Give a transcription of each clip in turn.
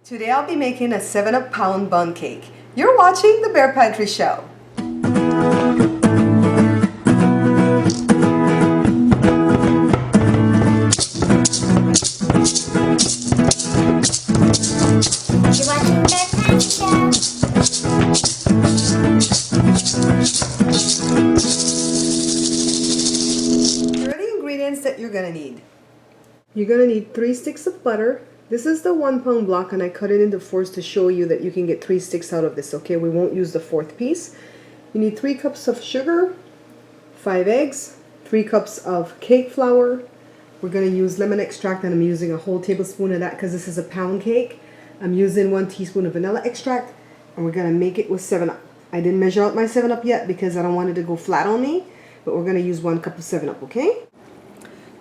Today I'll be making a 7-Up pound bun cake. You're watching the Bear Pantry Show. You're watching Bear Pantry Show. Here are the ingredients that you're gonna need. You're gonna need 3 sticks of butter. This is the 1-pound block and I cut it into 4s to show you that you can get 3 sticks out of this, okay? We won't use the 4th piece. You need 3 cups of sugar, 5 eggs, 3 cups of cake flour. We're gonna use lemon extract and I'm using a whole tablespoon of that because this is a pound cake. I'm using 1 teaspoon of vanilla extract and we're gonna make it with 7-Up. I didn't measure out my 7-Up yet because I don't want it to go flat on me, but we're gonna use 1 cup of 7-Up, okay?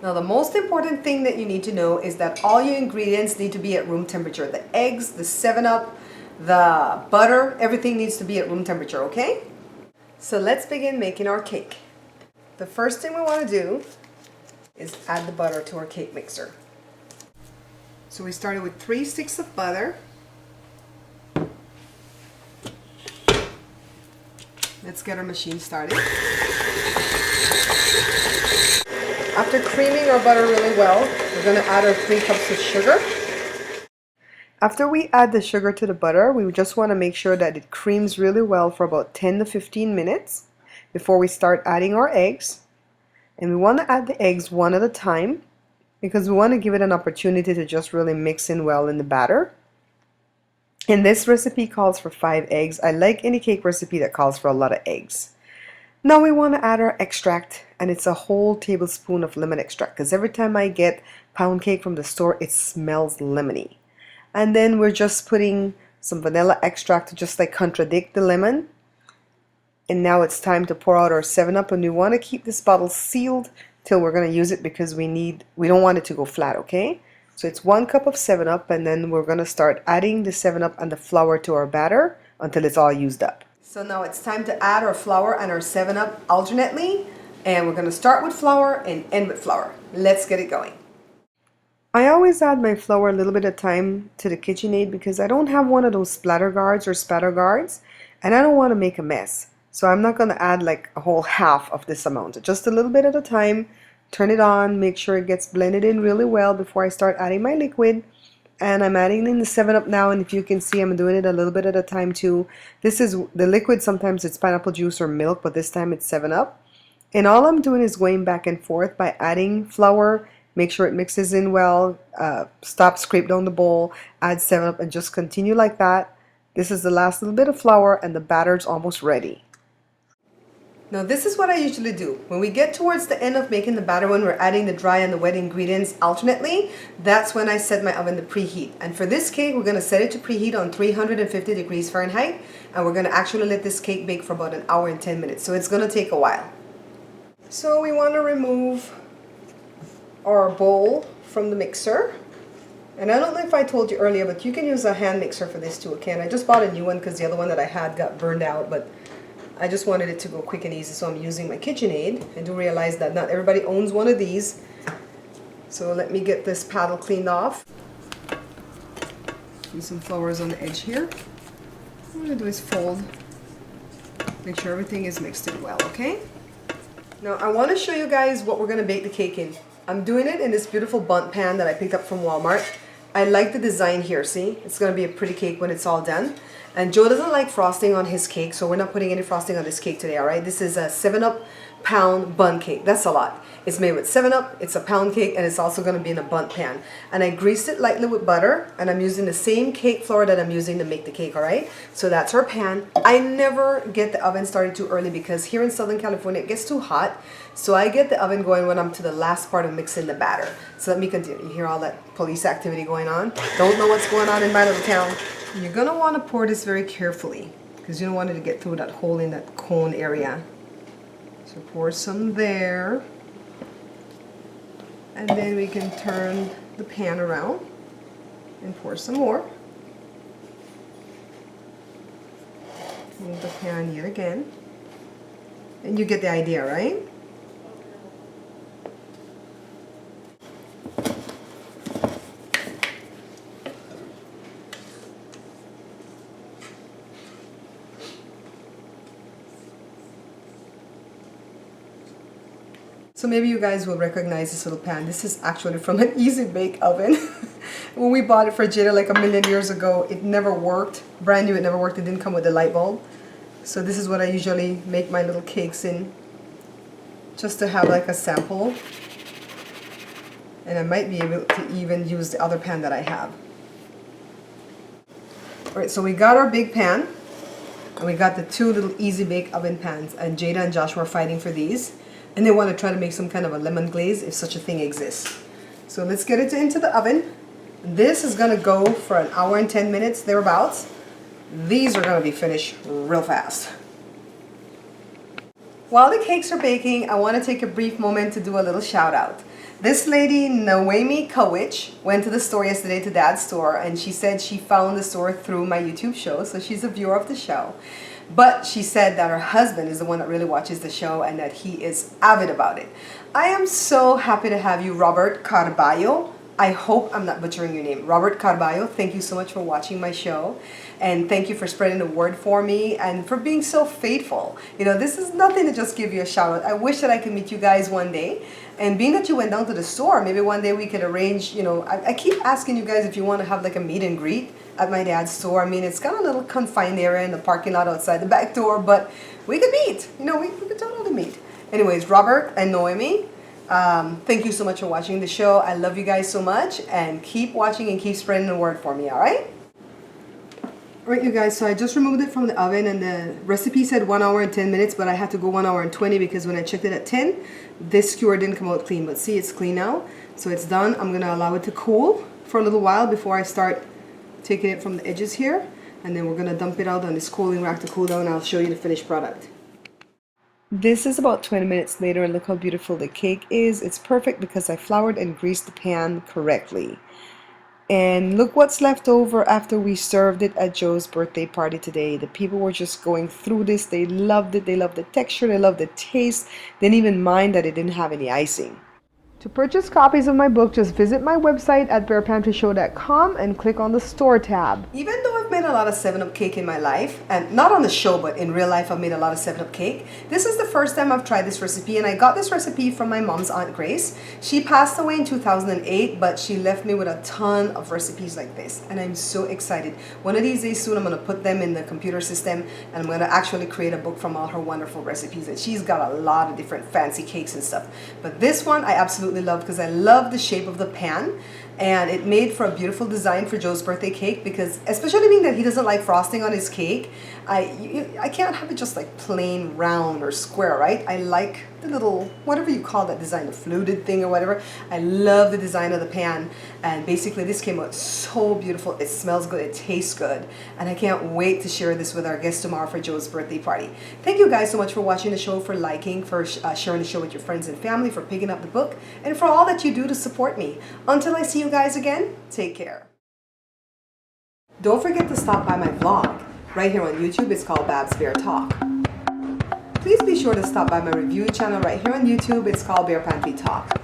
Now the most important thing that you need to know is that all your ingredients need to be at room temperature. The eggs, the 7-Up, the butter, everything needs to be at room temperature, okay? So let's begin making our cake. The first thing we want to do is add the butter to our cake mixer. So we started with 3 sticks of butter. Let's get our machine started. After creaming our butter really well, we're going to add our 3 cups of sugar. After we add the sugar to the butter, we just want to make sure that it creams really well for about 10 to 15 minutes before we start adding our eggs. And we want to add the eggs one at a time because we want to give it an opportunity to just really mix in well in the batter. And this recipe calls for 5 eggs. I like any cake recipe that calls for a lot of eggs. Now we want to add our extract, and it's a whole tablespoon of lemon extract because every time I get pound cake from the store it smells lemony. And then we're just putting some vanilla extract to just like contradict the lemon. And now it's time to pour out our 7-Up, and we want to keep this bottle sealed till we're going to use it because we don't want it to go flat, okay? So it's 1 cup of 7-Up, and then we're going to start adding the 7-Up and the flour to our batter until it's all used up. So now it's time to add our flour and our 7-Up alternately, and we're going to start with flour and end with flour. Let's get it going. I always add my flour a little bit at a time to the KitchenAid because I don't have one of those splatter guards or spatter guards, and I don't want to make a mess. So I'm not going to add like a whole half of this amount. Just a little bit at a time. Turn it on, make sure it gets blended in really well before I start adding my liquid. And I'm adding in the 7-Up now, and if you can see, I'm doing it a little bit at a time too. This is the liquid, sometimes it's pineapple juice or milk, but this time it's 7-Up. And all I'm doing is going back and forth by adding flour, make sure it mixes in well, stop, scrape down the bowl, add 7-Up, and just continue like that. This is the last little bit of flour, and the batter's almost ready. Now this is what I usually do. When we get towards the end of making the batter, when we're adding the dry and the wet ingredients alternately, that's when I set my oven to preheat. And for this cake, we're going to set it to preheat on 350 degrees Fahrenheit. And we're going to actually let this cake bake for about 1 hour and 10 minutes. So it's going to take a while. So we want to remove our bowl from the mixer. And I don't know if I told you earlier, but you can use a hand mixer for this too, okay? And I just bought a new one because the other one that I had got burned out, but I just wanted it to go quick and easy, so I'm using my KitchenAid. I do realize that not everybody owns one of these. So let me get this paddle cleaned off. Use some flowers on the edge here. What I'm going to do is fold. Make sure everything is mixed in well, okay? Now I want to show you guys what we're going to bake the cake in. I'm doing it in this beautiful Bunt pan that I picked up from Walmart. I like the design here, see? It's going to be a pretty cake when it's all done. And Joe doesn't like frosting on his cake, so we're not putting any frosting on this cake today, alright? This is a 7-Up pound bun cake. That's a lot. It's made with 7-Up, it's a pound cake, and it's also going to be in a Bunt pan. And I greased it lightly with butter, and I'm using the same cake flour that I'm using to make the cake, alright? So that's our pan. I never get the oven started too early because here in Southern California it gets too hot. So I get the oven going when I'm to the last part of mixing the batter. So let me continue. You hear all that police activity going on? Don't know what's going on in my little town. You're going to want to pour this very carefully because you don't want it to get through that hole in that cone area. So pour some there. And then we can turn the pan around and pour some more. Move the pan yet again. And you get the idea, right? So maybe you guys will recognize this little pan. This is actually from an Easy Bake Oven. When we bought it for Jada like a million years ago, it never worked. Brand new, it never worked. It didn't come with a light bulb. So this is what I usually make my little cakes in, just to have like a sample. And I might be able to even use the other pan that I have. Alright, so we got our big pan, and we got the two little Easy Bake Oven pans, and Jada and Josh were fighting for these. And they want to try to make some kind of a lemon glaze, if such a thing exists. So let's get it into the oven. This is going to go for an hour and 10 minutes, thereabouts. These are going to be finished real fast. While the cakes are baking, I want to take a brief moment to do a little shout out. This lady, Noemi Kowich, went to the store yesterday, to Dad's store, and she said she found the store through my YouTube show, so she's a viewer of the show. But she said that her husband is the one that really watches the show and that he is avid about it. I am so happy to have you, Robert Carballo. I hope I'm not butchering your name. Robert Carballo, thank you so much for watching my show. And thank you for spreading the word for me and for being so faithful. You know, this is nothing to just give you a shout out. I wish that I could meet you guys one day. And being that you went down to the store, maybe one day we could arrange, you know, I keep asking you guys if you want to have like a meet and greet at my dad's store. I mean, it's got a little confined area in the parking lot outside the back door, but we could meet. You know, we could totally meet. Anyways, Robert and Noemi, thank you so much for watching the show. I love you guys so much, and keep watching and keep spreading the word for me, all right? Alright, you guys, so I just removed it from the oven, and the recipe said 1 hour and 10 minutes, but I had to go 1 hour and 20 because when I checked it at 10, this skewer didn't come out clean. But see, it's clean now. So it's done. I'm going to allow it to cool for a little while before I start taking it from the edges here. And then we're going to dump it out on this cooling rack to cool down, and I'll show you the finished product. This is about 20 minutes later, and look how beautiful the cake is. It's perfect because I floured and greased the pan correctly. And look what's left over after we served it at Joe's birthday party today. The people were just going through this. They loved it. They loved the texture. They loved the taste. They didn't even mind that it didn't have any icing. To purchase copies of my book, just visit my website at bearpantryshow.com and click on the store tab. Even though I've made a lot of 7-Up cake in my life, and not on the show, but in real life I've made a lot of 7-Up cake, this is the first time I've tried this recipe, and I got this recipe from my mom's Aunt Grace. She passed away in 2008, but she left me with a ton of recipes like this, and I'm so excited. One of these days soon I'm going to put them in the computer system, and I'm going to actually create a book from all her wonderful recipes, and she's got a lot of different fancy cakes and stuff. But this one I absolutely love because I love the shape of the pan, and it made for a beautiful design for Joe's birthday cake, because especially being that he doesn't like frosting on his cake, I can't have it just like plain round or square, right? I like the little, whatever you call that design, the fluted thing or whatever. I love the design of the pan, and basically this came out so beautiful. It smells good, it tastes good, and I can't wait to share this with our guests tomorrow for Joe's birthday party. Thank you guys so much for watching the show, for liking, for sharing the show with your friends and family, for picking up the book, and for all that you do to support me. Until I see you guys again, take care. Don't forget to stop by my vlog. Right here on YouTube, it's called Babs Bear Talk. Please be sure to stop by my review channel right here on YouTube. It's called Bear Pantry Talk.